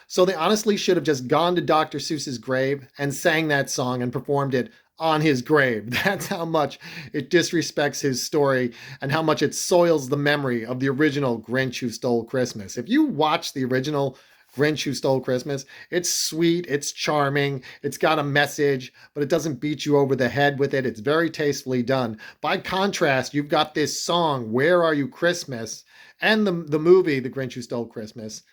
So they honestly should have just gone to Dr. Seuss's grave and sang that song and performed it on his grave. That's how much it disrespects his story and how much it soils the memory of the original Grinch Who Stole Christmas. If you watch the original Grinch Who Stole Christmas, it's sweet, it's charming, it's got a message, but it doesn't beat you over the head with it. It's very tastefully done. By contrast, you've got this song, Where Are You Christmas, and the movie, The Grinch Who Stole Christmas.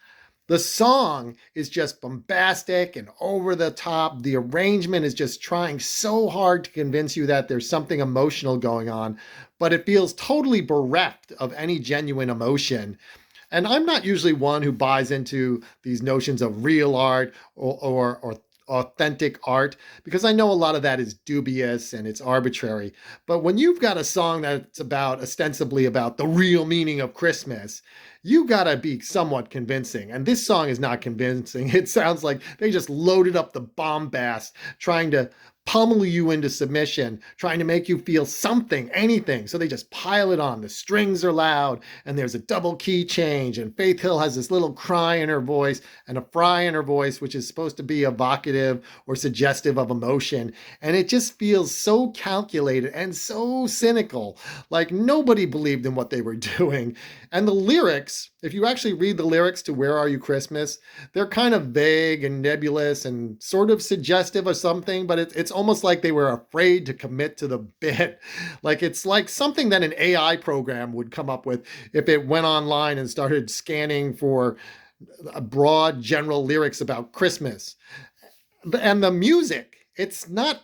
The song is just bombastic and over the top. The arrangement is just trying so hard to convince you that there's something emotional going on, but it feels totally bereft of any genuine emotion. And I'm not usually one who buys into these notions of real art or authentic art because I know a lot of that is dubious and it's arbitrary. But when you've got a song that's about ostensibly about the real meaning of Christmas, you gotta be somewhat convincing. And this song is not convincing. It sounds like they just loaded up the bombast, trying to pummel you into submission, trying to make you feel something, anything. So they just pile it on. The strings are loud, and there's a double key change, and Faith Hill has this little cry in her voice and a fry in her voice, which is supposed to be evocative or suggestive of emotion. And it just feels so calculated and so cynical, like nobody believed in what they were doing. And the lyrics, if you actually read the lyrics to Where Are You Christmas, they're kind of vague and nebulous and sort of suggestive of something, but it's almost like they were afraid to commit to the bit. Like it's like something that an AI program would come up with if it went online and started scanning for broad general lyrics about Christmas. And the music, it's not,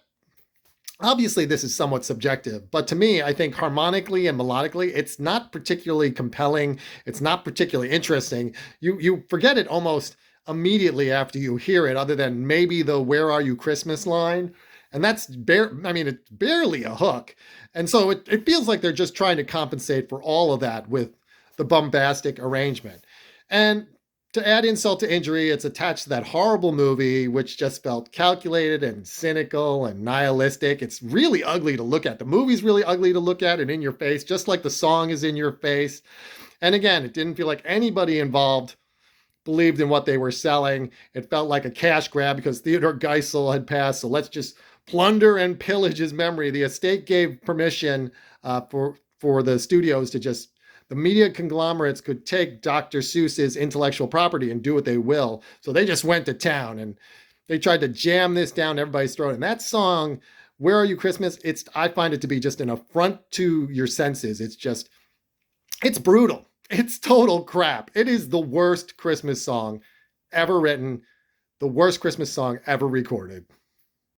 obviously this is somewhat subjective, but to me, I think harmonically and melodically, it's not particularly compelling. It's not particularly interesting. You forget it almost immediately after you hear it, other than maybe the Where Are You Christmas line. And that's it's barely a hook. And so it feels like they're just trying to compensate for all of that with the bombastic arrangement. And to add insult to injury, it's attached to that horrible movie, which just felt calculated and cynical and nihilistic. It's really ugly to look at. The movie's really ugly to look at and in your face, just like the song is in your face. And again, it didn't feel like anybody involved believed in what they were selling. It felt like a cash grab because Theodore Geisel had passed. So let's just plunder and pillage his memory. The estate gave permission for the studios to just, the media conglomerates could take Dr. Seuss's intellectual property and do what they will. So they just went to town and they tried to jam this down everybody's throat. And that song, Where Are You Christmas? I find it to be just an affront to your senses. It's brutal. It's total crap. It is the worst Christmas song ever written, the worst Christmas song ever recorded.